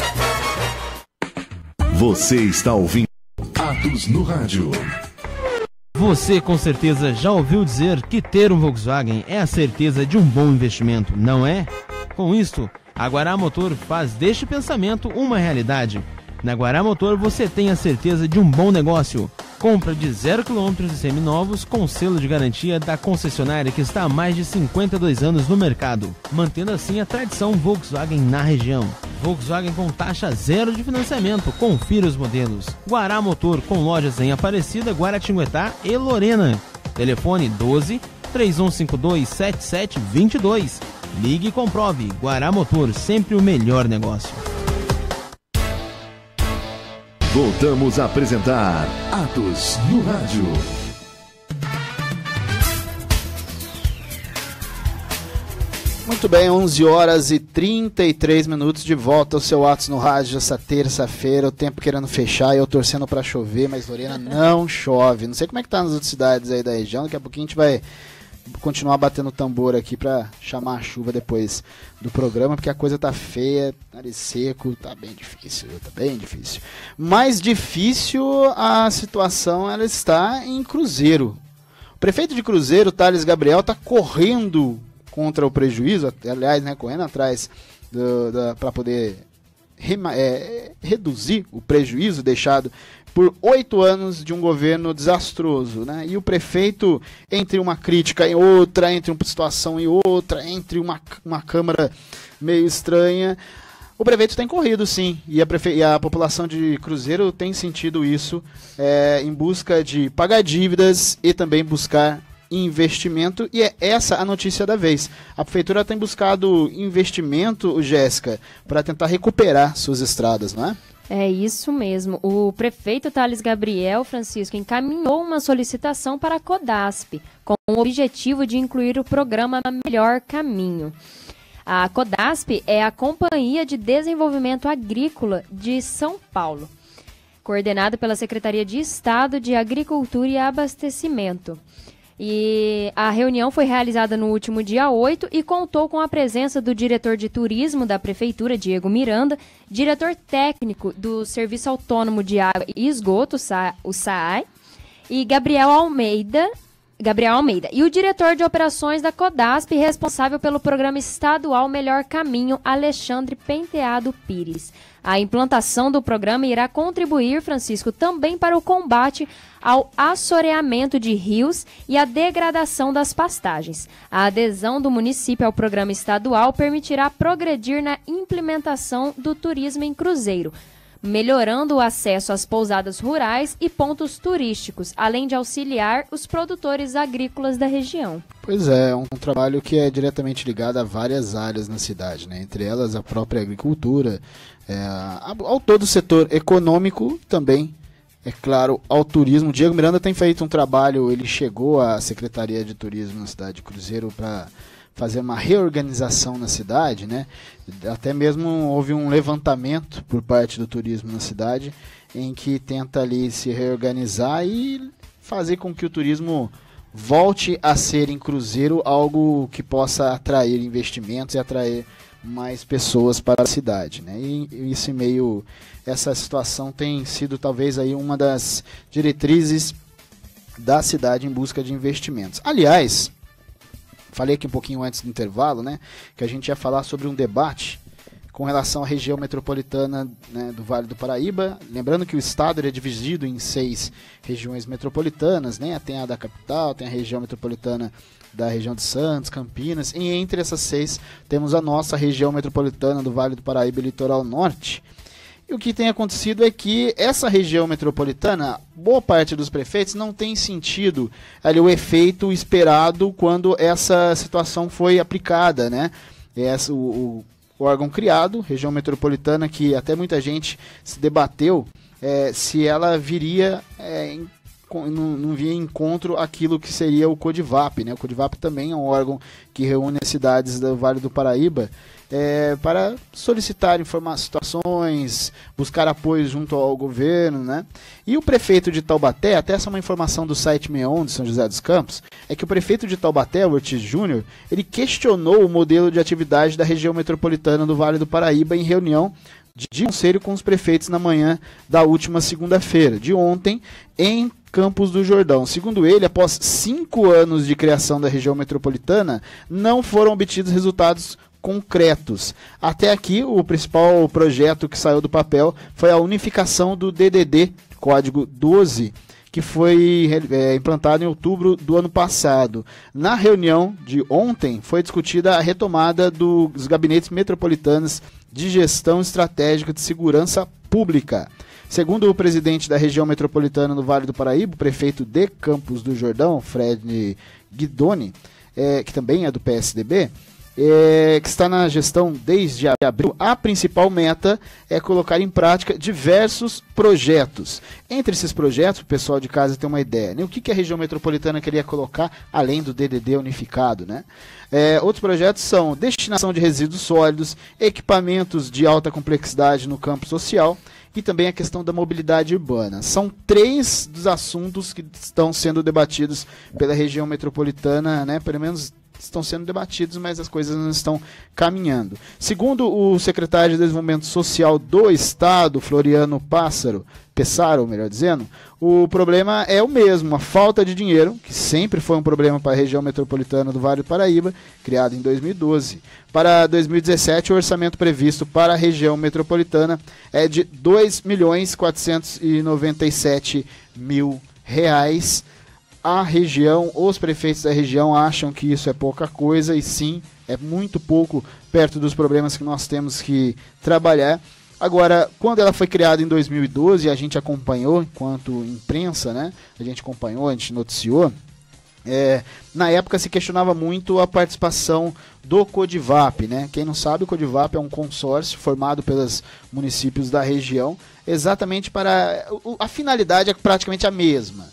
Você está ouvindo Atos no Rádio. Você com certeza já ouviu dizer que ter um Volkswagen é a certeza de um bom investimento, não é? Com isto, a Guará Motor faz deste pensamento uma realidade. Na Guará Motor você tem a certeza de um bom negócio. Compra de 0 km e seminovos com selo de garantia da concessionária que está há mais de 52 anos no mercado, mantendo assim a tradição Volkswagen na região. Volkswagen com taxa zero de financiamento, confira os modelos. Guará Motor com lojas em Aparecida, Guaratinguetá e Lorena. Telefone 12 3152 7722. Ligue e comprove. Guará Motor, sempre o melhor negócio. Voltamos a apresentar Atos no Rádio. Muito bem, 11 horas e 33 minutos de volta ao seu Atos no Rádio essa terça-feira. O tempo querendo fechar e eu torcendo para chover, mas Lorena não chove. Não sei como é que tá nas outras cidades aí da região. Daqui a pouquinho a gente vai continuar batendo tambor aqui para chamar a chuva depois do programa, porque a coisa tá feia, nariz seco, tá bem difícil. Mais difícil a situação ela está em Cruzeiro. O prefeito de Cruzeiro, Thales Gabriel, tá correndo contra o prejuízo, aliás, né, correndo atrás para poder reduzir o prejuízo deixado por 8 anos de um governo desastroso, né? E o prefeito, entre uma crítica e outra, entre uma situação e outra, entre uma Câmara meio estranha, o prefeito tem corrido, sim, e a população de Cruzeiro tem sentido isso, em busca de pagar dívidas e também buscar investimento, e é essa a notícia da vez. A prefeitura tem buscado investimento, Jéssica, para tentar recuperar suas estradas, não é? É isso mesmo. O prefeito Thales Gabriel, Francisco, encaminhou uma solicitação para a CODASP, com o objetivo de incluir o programa Melhor Caminho. A CODASP é a Companhia de Desenvolvimento Agrícola de São Paulo, coordenada pela Secretaria de Estado de Agricultura e Abastecimento. E a reunião foi realizada no último dia 8 e contou com a presença do diretor de turismo da Prefeitura, Diego Miranda, diretor técnico do Serviço Autônomo de Água e Esgoto, o SAAI, e Gabriel Almeida, e o diretor de operações da CODASP, responsável pelo programa estadual Melhor Caminho, Alexandre Penteado Pires. A implantação do programa irá contribuir, Francisco, também para o combate ao assoreamento de rios e a degradação das pastagens. A adesão do município ao programa estadual permitirá progredir na implementação do turismo em Cruzeiro, melhorando o acesso às pousadas rurais e pontos turísticos, além de auxiliar os produtores agrícolas da região. Pois é um trabalho que é diretamente ligado a várias áreas na cidade, né? Entre elas a própria agricultura, ao todo o setor econômico também, é claro, ao turismo. O Diego Miranda tem feito um trabalho, ele chegou à Secretaria de Turismo na cidade de Cruzeiro para fazer uma reorganização na cidade, né? Até mesmo houve um levantamento por parte do turismo na cidade, em que tenta ali se reorganizar e fazer com que o turismo volte a ser em Cruzeiro algo que possa atrair investimentos e atrair mais pessoas para a cidade, né? E essa situação tem sido talvez aí uma das diretrizes da cidade em busca de investimentos. Aliás, falei aqui um pouquinho antes do intervalo, né, que a gente ia falar sobre um debate com relação à região metropolitana, né, do Vale do Paraíba. Lembrando que o estado é dividido em 6 regiões metropolitanas, né? Tem a da capital, tem a região metropolitana da região de Santos, Campinas, e entre essas 6 temos a nossa região metropolitana do Vale do Paraíba e Litoral Norte. E o que tem acontecido é que essa região metropolitana, boa parte dos prefeitos não tem sentido ali o efeito esperado quando essa situação foi aplicada, né? O órgão criado, região metropolitana, que até muita gente se debateu se ela viria não via em encontro aquilo que seria o CODIVAP, né? O CODIVAP também é um órgão que reúne as cidades do Vale do Paraíba para solicitar situações, buscar apoio junto ao governo, né? E o prefeito de Taubaté, até essa é uma informação do site Meon de São José dos Campos, é que o prefeito de Taubaté, o Ortiz Júnior, ele questionou o modelo de atividade da região metropolitana do Vale do Paraíba em reunião de conselho com os prefeitos na manhã da última segunda-feira, de ontem, em Campos do Jordão. Segundo ele, após 5 anos de criação da região metropolitana, não foram obtidos resultados concretos. Até aqui, o principal projeto que saiu do papel foi a unificação do DDD, código 12, que foi implantado em outubro do ano passado. Na reunião de ontem, foi discutida a retomada dos gabinetes metropolitanos de gestão estratégica de segurança pública. Segundo o presidente da região metropolitana do Vale do Paraíba, o prefeito de Campos do Jordão, Fred Guidoni, que também é do PSDB, que está na gestão desde abril, a principal meta é colocar em prática diversos projetos. Entre esses projetos, o pessoal de casa tem uma ideia, né? O que a região metropolitana queria colocar, além do DDD unificado, né? Outros projetos são destinação de resíduos sólidos, equipamentos de alta complexidade no campo social e também a questão da mobilidade urbana. São 3 dos assuntos que estão sendo debatidos pela região metropolitana, né? Pelo menos estão sendo debatidos, mas as coisas não estão caminhando. Segundo o secretário de Desenvolvimento Social do Estado, Floriano Pessaro, melhor dizendo, o problema é o mesmo, a falta de dinheiro, que sempre foi um problema para a região metropolitana do Vale do Paraíba, criada em 2012. Para 2017, o orçamento previsto para a região metropolitana é de R$ 2.497.000. A região, os prefeitos da região acham que isso é pouca coisa, e sim, é muito pouco perto dos problemas que nós temos que trabalhar. Agora, quando ela foi criada em 2012, a gente acompanhou, enquanto imprensa, né? A gente noticiou, na época se questionava muito a participação do CODIVAP, né? Quem não sabe, o CODIVAP é um consórcio formado pelos municípios da região, exatamente para... A finalidade é praticamente a mesma.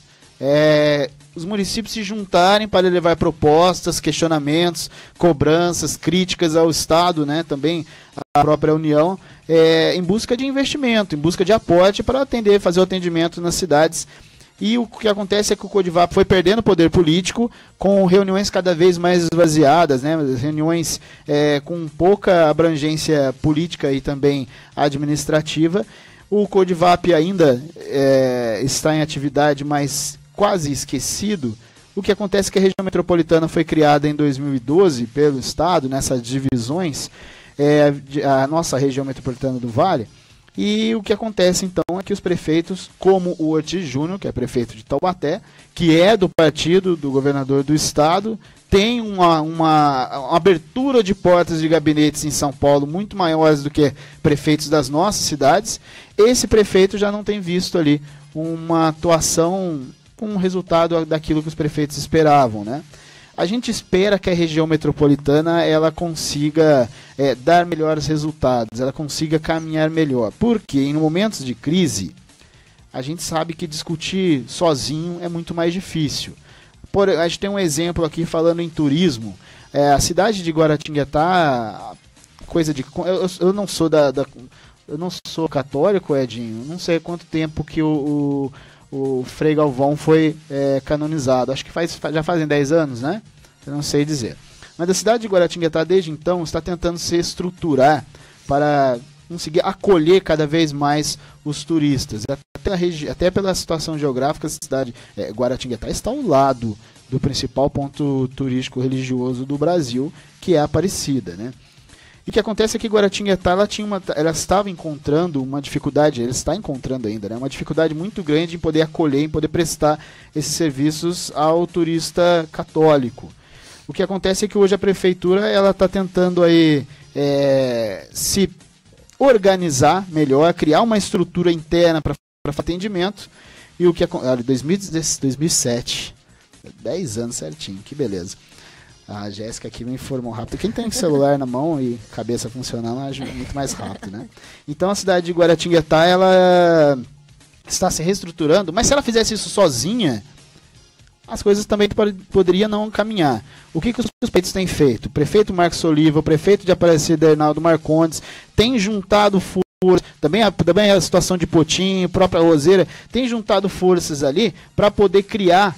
Os municípios se juntarem para levar propostas, questionamentos, cobranças, críticas ao Estado, né, também à própria União, em busca de investimento, em busca de aporte para fazer o atendimento nas cidades. E o que acontece é que o CODIVAP foi perdendo poder político, com reuniões cada vez mais esvaziadas, né, reuniões com pouca abrangência política e também administrativa. O CODIVAP ainda está em atividade, mas quase esquecido. O que acontece é que a região metropolitana foi criada em 2012 pelo Estado, nessas divisões, a nossa região metropolitana do Vale, e o que acontece então é que os prefeitos, como o Ortiz Júnior, que é prefeito de Taubaté, que é do partido do governador do Estado, tem uma abertura de portas de gabinetes em São Paulo muito maiores do que prefeitos das nossas cidades. Esse prefeito já não tem visto ali uma atuação com um resultado daquilo que os prefeitos esperavam, né? A gente espera que a região metropolitana ela consiga dar melhores resultados, ela consiga caminhar melhor, porque em momentos de crise a gente sabe que discutir sozinho é muito mais difícil. A gente tem um exemplo aqui falando em turismo. A cidade de Guaratinguetá, coisa de... Eu não sou eu não sou católico, Edinho. Não sei quanto tempo que o o Frei Galvão foi canonizado. Acho que já fazem 10 anos, né? Eu não sei dizer. Mas a cidade de Guaratinguetá, desde então, está tentando se estruturar para conseguir acolher cada vez mais os turistas. Até pela situação geográfica, a cidade Guaratinguetá está ao lado do principal ponto turístico religioso do Brasil, que é a Aparecida, né? E o que acontece é que Guaratinguetá ela estava encontrando uma dificuldade, ela está encontrando ainda, né? Uma dificuldade muito grande em poder acolher, em poder prestar esses serviços ao turista católico. O que acontece é que hoje a prefeitura ela está tentando aí se organizar melhor, criar uma estrutura interna para atendimento. E o que acontece? 2007, 10 anos certinho, que beleza. A Jéssica aqui me informou rápido. Quem tem celular na mão e cabeça funcionando ajuda muito mais rápido, né? Então a cidade de Guaratinguetá ela está se reestruturando, mas se ela fizesse isso sozinha, as coisas também poderiam não caminhar. O que os prefeitos têm feito? O prefeito Marcos Oliva, o prefeito de Aparecida, Arnaldo Marcondes, tem juntado forças, também a situação de Potinho, a própria Roseira, tem juntado forças ali para poder criar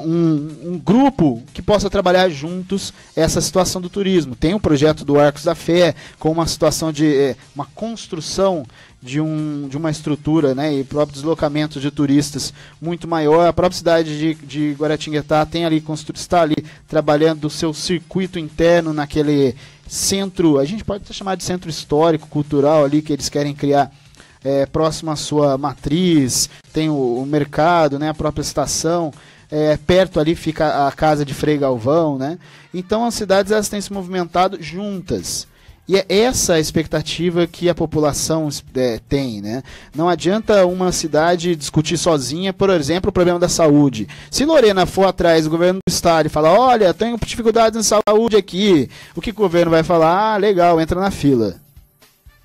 um grupo que possa trabalhar juntos essa situação do turismo. Tem o projeto do Arcos da Fé, com uma situação de uma construção de uma estrutura, né, e próprio deslocamento de turistas muito maior. A própria cidade de Guaratinguetá tem ali, está ali trabalhando o seu circuito interno naquele centro, a gente pode chamar de centro histórico, cultural ali, que eles querem criar próximo à sua matriz. Tem o mercado, né, a própria estação, perto ali fica a casa de Frei Galvão, né? Então as cidades elas têm se movimentado juntas. E é essa a expectativa que a população tem, né? Não adianta uma cidade discutir sozinha, por exemplo, o problema da saúde. Se Lorena for atrás do governo do estado e falar, olha, tenho dificuldades em saúde aqui, o que o governo vai falar? Ah, legal, entra na fila.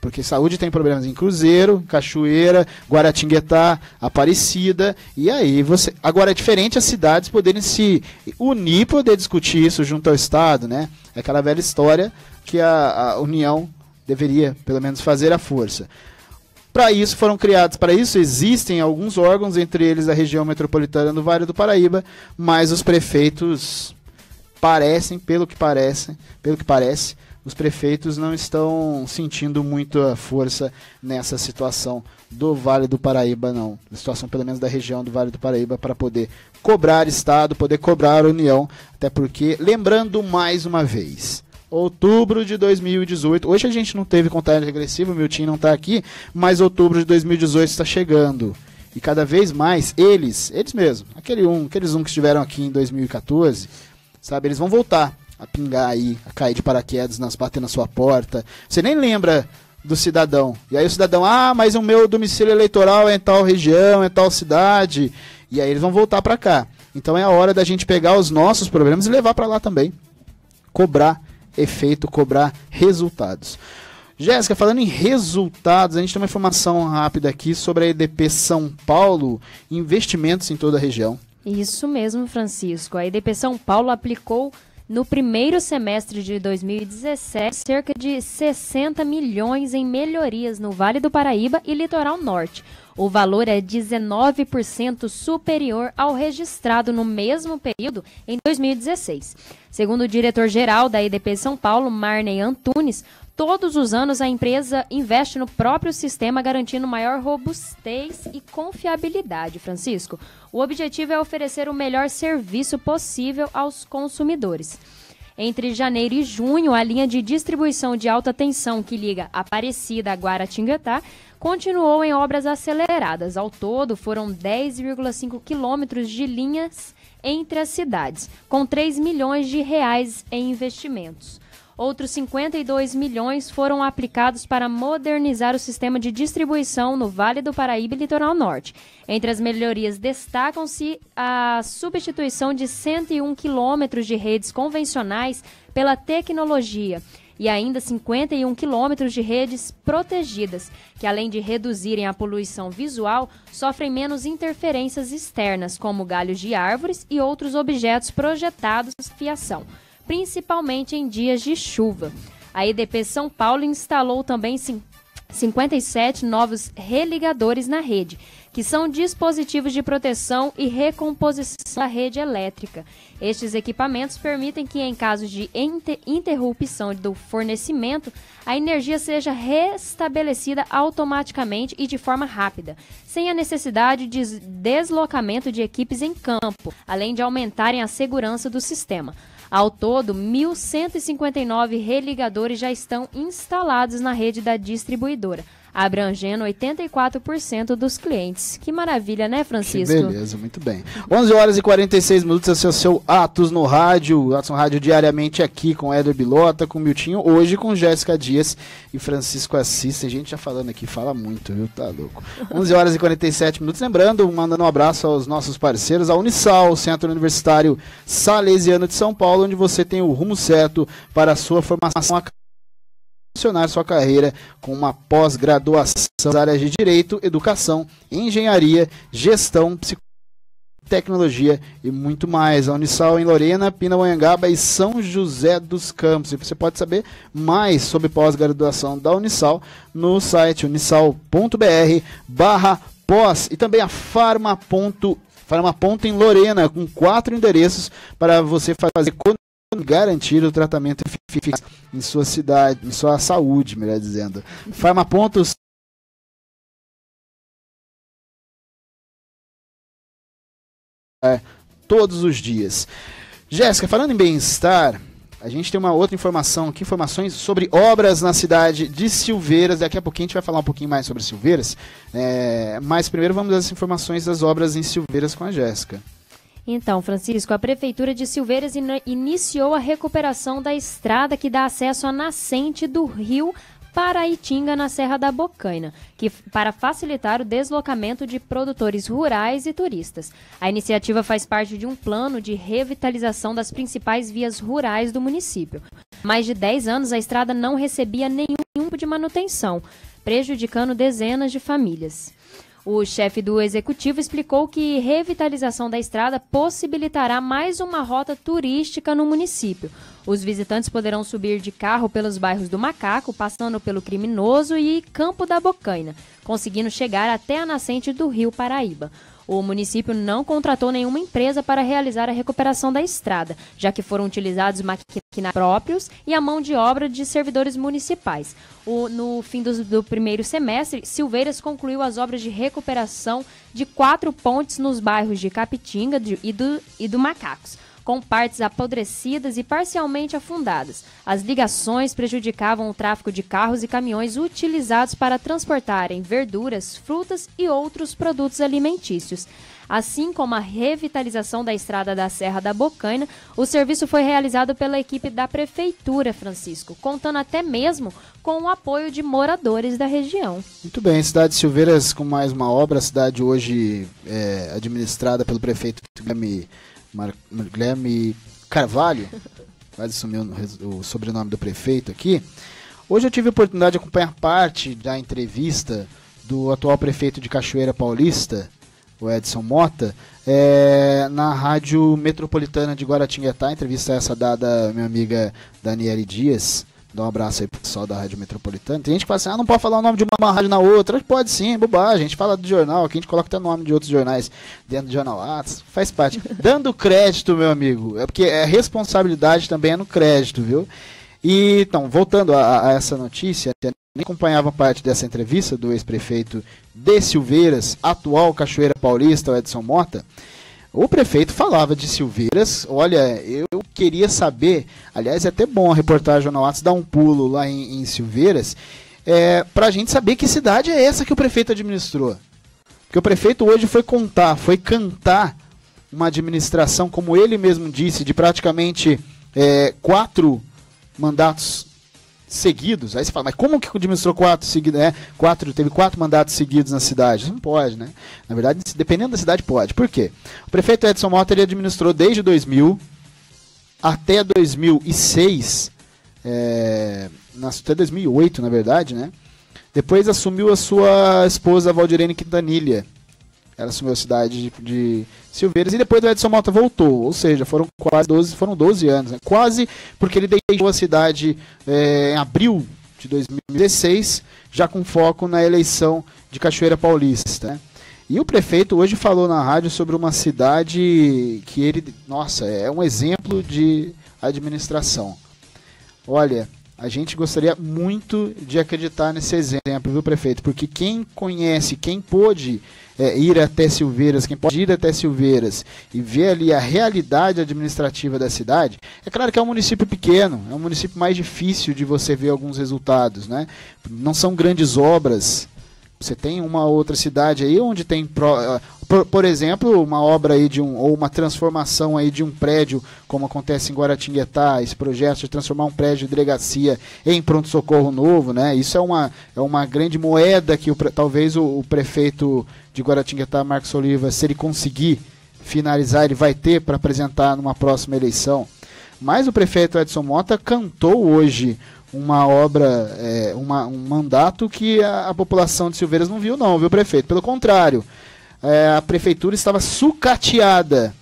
Porque saúde tem problemas em Cruzeiro, Cachoeira, Guaratinguetá, Aparecida, e aí você... Agora é diferente as cidades poderem se unir, poder discutir isso junto ao Estado, né? É aquela velha história que a União deveria, pelo menos, fazer a força. Para isso existem alguns órgãos, entre eles a região metropolitana do Vale do Paraíba, mas os prefeitos pelo que parece, os prefeitos não estão sentindo muita força nessa situação do Vale do Paraíba, não. A situação, pelo menos, da região do Vale do Paraíba, para poder cobrar Estado, poder cobrar a União, até porque, lembrando mais uma vez, outubro de 2018, hoje a gente não teve contagem regressiva, o Milton não está aqui, mas outubro de 2018 está chegando. E cada vez mais, eles mesmos, aqueles que estiveram aqui em 2014, sabe, eles vão voltar a pingar aí, a cair de paraquedas, bater na sua porta. Você nem lembra do cidadão. E aí o cidadão, mas o meu domicílio eleitoral é em tal região, é em tal cidade. E aí eles vão voltar para cá. Então é a hora da gente pegar os nossos problemas e levar para lá também. Cobrar efeito, cobrar resultados. Jéssica, falando em resultados, a gente tem uma informação rápida aqui sobre a EDP São Paulo, investimentos em toda a região. Isso mesmo, Francisco. A EDP São Paulo aplicou no primeiro semestre de 2017, cerca de 60 milhões em melhorias no Vale do Paraíba e Litoral Norte. O valor é 19% superior ao registrado no mesmo período em 2016. Segundo o diretor-geral da EDP São Paulo, Marney Antunes, todos os anos a empresa investe no próprio sistema, garantindo maior robustez e confiabilidade, Francisco. O objetivo é oferecer o melhor serviço possível aos consumidores. Entre janeiro e junho, a linha de distribuição de alta tensão que liga Aparecida a Guaratinguetá continuou em obras aceleradas. Ao todo, foram 10,5 quilômetros de linhas entre as cidades, com 3 milhões de reais em investimentos. Outros 52 milhões foram aplicados para modernizar o sistema de distribuição no Vale do Paraíba e Litoral Norte. Entre as melhorias destacam-se a substituição de 101 quilômetros de redes convencionais pela tecnologia e ainda 51 quilômetros de redes protegidas, que além de reduzirem a poluição visual, sofrem menos interferências externas, como galhos de árvores e outros objetos projetados de fiação, principalmente em dias de chuva. A EDP São Paulo instalou também 57 novos religadores na rede, que são dispositivos de proteção e recomposição da rede elétrica. Estes equipamentos permitem que, em caso de interrupção do fornecimento, a energia seja restabelecida automaticamente e de forma rápida, sem a necessidade de deslocamento de equipes em campo, além de aumentarem a segurança do sistema. Ao todo, 1.159 religadores já estão instalados na rede da distribuidora, abrangendo 84% dos clientes. Que maravilha, né, Francisco? Que beleza, muito bem. 11 horas e 46 minutos, esse é o seu Atos no Rádio. Atos no Rádio diariamente aqui com Éder Bilota, com Miltinho, hoje com Jéssica Dias e Francisco Assis. Tem gente já falando aqui, fala muito, viu? Tá louco. 11 horas e 47 minutos. Lembrando, mandando um abraço aos nossos parceiros, a Unisal, Centro Universitário Salesiano de São Paulo, onde você tem o rumo certo para a sua formação acadêmica, funcionar sua carreira com uma pós-graduação nas áreas de Direito, Educação, Engenharia, Gestão, Tecnologia e muito mais. A Unisal em Lorena, Pindamonhangaba e São José dos Campos. E você pode saber mais sobre pós-graduação da Unisal no site unisal.br/pós e também a Farmaponto em Lorena, com 4 endereços para você fazer garantir o tratamento eficaz em sua cidade, em sua saúde, melhor dizendo. Farmapontos todos os dias. Jéssica, falando em bem-estar, a gente tem uma outra informação aqui, informações sobre obras na cidade de Silveiras. Daqui a pouquinho a gente vai falar um pouquinho mais sobre Silveiras, mas primeiro vamos às informações das obras em Silveiras com a Jéssica. Então, Francisco, a Prefeitura de Silveiras iniciou a recuperação da estrada que dá acesso à nascente do rio Paraitinga, na Serra da Bocaina, para facilitar o deslocamento de produtores rurais e turistas. A iniciativa faz parte de um plano de revitalização das principais vias rurais do município. Há mais de 10 anos, a estrada não recebia nenhum tipo de manutenção, prejudicando dezenas de famílias. O chefe do executivo explicou que revitalização da estrada possibilitará mais uma rota turística no município. Os visitantes poderão subir de carro pelos bairros do Macaco, passando pelo Criminoso e Campo da Bocaina, conseguindo chegar até a nascente do rio Paraíba. O município não contratou nenhuma empresa para realizar a recuperação da estrada, já que foram utilizados maquinários próprios e a mão de obra de servidores municipais. No fim do primeiro semestre, Silveiras concluiu as obras de recuperação de 4 pontes nos bairros de Capitinga e do Macacos, com partes apodrecidas e parcialmente afundadas. As ligações prejudicavam o tráfego de carros e caminhões utilizados para transportarem verduras, frutas e outros produtos alimentícios. Assim como a revitalização da estrada da Serra da Bocaina, o serviço foi realizado pela equipe da Prefeitura, Francisco, contando até mesmo com o apoio de moradores da região. Muito bem, cidade de Silveiras com mais uma obra, a cidade hoje administrada pelo prefeito Guilherme Carvalho, quase sumiu o sobrenome do prefeito aqui. Hoje eu tive a oportunidade de acompanhar parte da entrevista do atual prefeito de Cachoeira Paulista, o Edson Mota, na Rádio Metropolitana de Guaratinguetá. Entrevista essa dada à minha amiga Daniele Dias. Dá um abraço aí pro pessoal da Rádio Metropolitana. Tem gente que fala assim, não pode falar o nome de uma rádio na outra. Pode sim, bobagem. A gente fala do jornal, aqui a gente coloca até o nome de outros jornais dentro do Jornal Atos. Faz parte. Dando crédito, meu amigo. É porque a responsabilidade também é no crédito, viu? E, então, voltando a essa notícia, nem acompanhava parte dessa entrevista do ex-prefeito de Silveiras, atual Cachoeira Paulista, o Edson Mota. O prefeito falava de Silveiras. Olha, eu queria saber, aliás, é até bom a reportagem do Jornal Atos dar um pulo lá em Silveiras, para a gente saber que cidade é essa que o prefeito administrou. Porque o prefeito hoje foi cantar uma administração, como ele mesmo disse, de praticamente 4 mandatos seguidos. Aí você fala, mas como que administrou 4 seguidos? Teve 4 mandatos seguidos na cidade? Isso não pode, né? Na verdade, dependendo da cidade, pode. Por quê? O prefeito Edson Mota, ele administrou desde 2000 até 2006, até 2008, na verdade, né? Depois assumiu a sua esposa Valdirene Quintanilha. Ela assumiu a cidade de Silveiras e depois o Edson Mota voltou. Ou seja, foram 12 anos. Né? Quase porque ele deixou a cidade em abril de 2016, já com foco na eleição de Cachoeira Paulista. Né? E o prefeito hoje falou na rádio sobre uma cidade que ele, nossa, é um exemplo de administração. Olha, a gente gostaria muito de acreditar nesse exemplo, viu, prefeito? Porque quem conhece, quem pôde ir até Silveiras, quem pode ir até Silveiras e ver ali a realidade administrativa da cidade, é claro que é um município pequeno, é um município mais difícil de você ver alguns resultados, né? Não são grandes obras. Você tem uma outra cidade aí onde tem, por exemplo, uma obra aí ou uma transformação aí de um prédio, como acontece em Guaratinguetá, esse projeto de transformar um prédio de delegacia em pronto-socorro novo, né? Isso é uma grande moeda que talvez o prefeito de Guaratinguetá, Marcos Oliva, se ele conseguir finalizar, ele vai ter para apresentar numa próxima eleição. Mas o prefeito Edson Mota cantou hoje uma obra, um mandato que a população de Silveiras não viu não, viu, prefeito? Pelo contrário, a prefeitura estava sucateada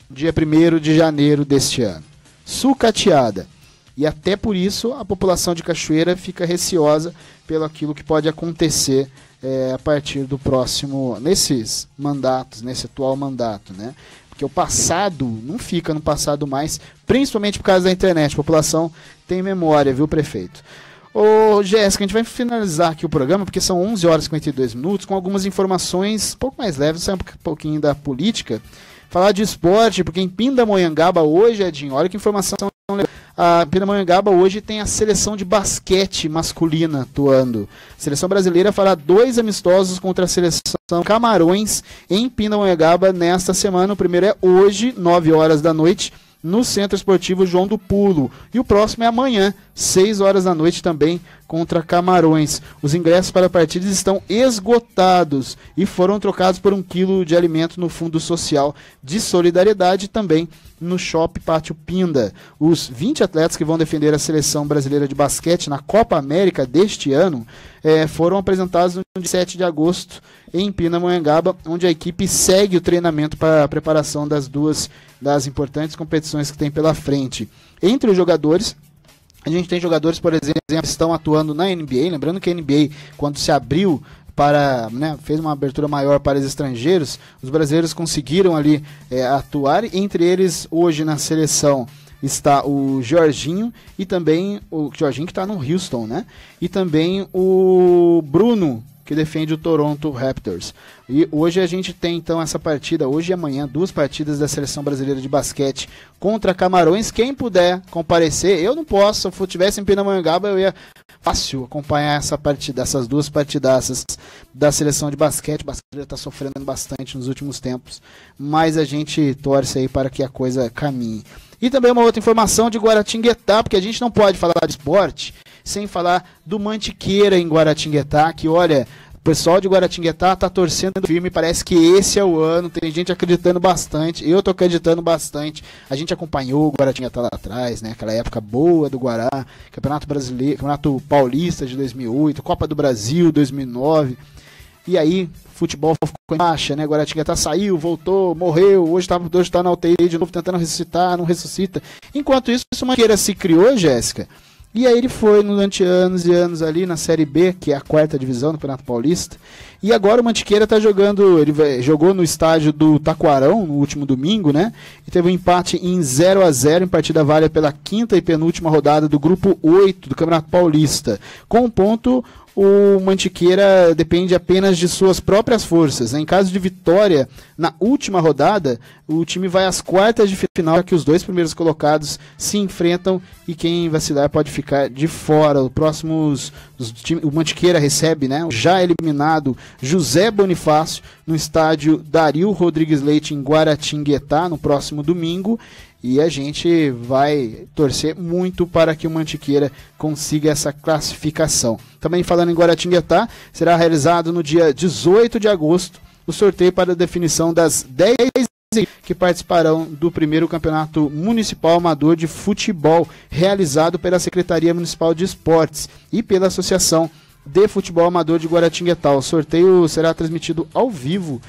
dia 1º de janeiro deste ano. Sucateada. E até por isso a população de Cachoeira fica receosa pelo aquilo que pode acontecer a partir do próximo, nesses mandatos, nesse atual mandato, né? Porque o passado não fica no passado mais, principalmente por causa da internet. A população tem memória, viu, prefeito? Ô, Jéssica, a gente vai finalizar aqui o programa, porque são 11 horas e 52 minutos, com algumas informações um pouco mais leves, um pouquinho da política. Falar de esporte, porque em Pindamonhangaba hoje, Edinho, olha que informação. A Pindamonhangaba hoje tem a seleção de basquete masculina atuando. A seleção brasileira fará 2 amistosos contra a seleção Camarões em Pindamonhangaba nesta semana. O primeiro é hoje, 9 horas da noite, no Centro Esportivo João do Pulo. E o próximo é amanhã, 6 horas da noite também, contra Camarões. Os ingressos para a partida estão esgotados e foram trocados por 1 quilo de alimento no Fundo Social de Solidariedade também no Shopping Pátio Pinda. Os 20 atletas que vão defender a seleção brasileira de basquete na Copa América deste ano foram apresentados no dia 7 de agosto em Pindamonhangaba, onde a equipe segue o treinamento para a preparação das importantes competições que tem pela frente. Entre os jogadores, a gente tem jogadores, por exemplo, que estão atuando na NBA, lembrando que a NBA, quando se abriu fez uma abertura maior para os estrangeiros, os brasileiros conseguiram ali atuar, entre eles hoje na seleção está o Jorginho e também o Jorginho que está no Houston, né? E também o Bruno, que defende o Toronto Raptors. E hoje a gente tem então essa partida, hoje e amanhã, 2 partidas da Seleção Brasileira de Basquete contra Camarões. Quem puder comparecer, eu não posso, se eu estivesse em Pindamonhangaba eu ia fácil acompanhar essa partida, essas 2 partidaças da Seleção de Basquete. O basquete está sofrendo bastante nos últimos tempos, mas a gente torce aí para que a coisa caminhe. E também uma outra informação de Guaratinguetá, porque a gente não pode falar de esporte sem falar do Mantiqueira em Guaratinguetá, que olha, o pessoal de Guaratinguetá está torcendo firme, parece que esse é o ano, tem gente acreditando bastante, eu estou acreditando bastante, a gente acompanhou o Guaratinguetá lá atrás, né, aquela época boa do Guará, Campeonato Brasileiro, Campeonato Paulista de 2008, Copa do Brasil 2009, e aí futebol ficou em baixa, né, Guaratinguetá saiu, voltou, morreu, hoje está na UTI de novo tentando ressuscitar, não ressuscita. Enquanto isso, o Mantiqueira se criou, Jéssica, e aí ele foi durante anos e anos ali na Série B, que é a 4ª divisão do Campeonato Paulista, e agora o Mantiqueira está jogando, jogou no estádio do Taquarão no último domingo, né, e teve um empate em 0-0 em partida válida pela 5ª e penúltima rodada do Grupo 8 do Campeonato Paulista. Com um ponto, o Mantiqueira depende apenas de suas próprias forças, né? Em caso de vitória na última rodada, o time vai às quartas de final, já que os 2 primeiros colocados se enfrentam e quem vacilar pode ficar de fora. O Mantiqueira recebe, né, o já eliminado José Bonifácio no estádio Dario Rodrigues Leite em Guaratinguetá no próximo domingo. E a gente vai torcer muito para que o Mantiqueira consiga essa classificação. Também falando em Guaratinguetá, será realizado no dia 18 de agosto o sorteio para a definição das 10 que participarão do primeiro campeonato municipal amador de futebol, realizado pela Secretaria Municipal de Esportes e pela Associação de Futebol Amador de Guaratinguetá. O sorteio será transmitido ao vivo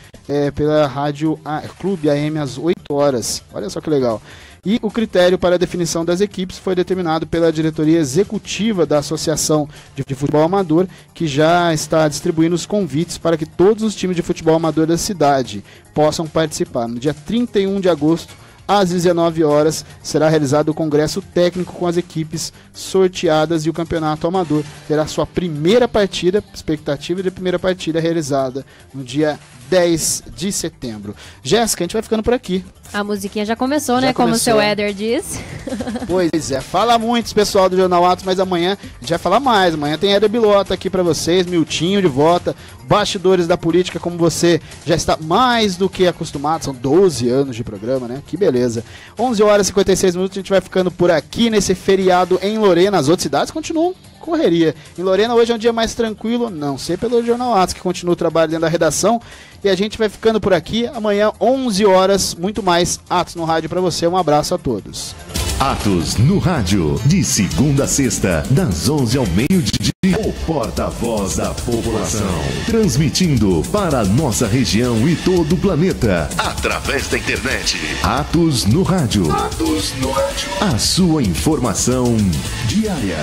pela Rádio Clube AM às 8 horas. Olha só que legal. E o critério para a definição das equipes foi determinado pela diretoria executiva da Associação de Futebol Amador, que já está distribuindo os convites para que todos os times de futebol amador da cidade possam participar. No dia 31 de agosto, às 19 horas, será realizado o congresso técnico com as equipes sorteadas e o campeonato amador terá sua primeira partida, expectativa de primeira partida realizada no dia 10 de setembro. Jéssica, a gente vai ficando por aqui. A musiquinha já começou, né? Como o seu Éder diz. Pois é, fala muito pessoal do Jornal Atos, mas amanhã a gente vai falar mais. Amanhã tem Éder Bilota aqui pra vocês, Miltinho de volta, bastidores da política, como você já está mais do que acostumado. São 12 anos de programa, né? Que beleza. 11 horas e 56 minutos, a gente vai ficando por aqui nesse feriado em Lorena. As outras cidades continuam correria. Em Lorena hoje é um dia mais tranquilo, não sei pelo Jornal Atos, que continua o trabalho dentro da redação. E a gente vai ficando por aqui. Amanhã, 11 horas, muito mais Atos no Rádio para você. Um abraço a todos. Atos no Rádio, de segunda a sexta, das 11 ao meio-dia. O porta-voz da população, transmitindo para a nossa região e todo o planeta, através da internet. Atos no Rádio. Atos no Rádio. A sua informação diária.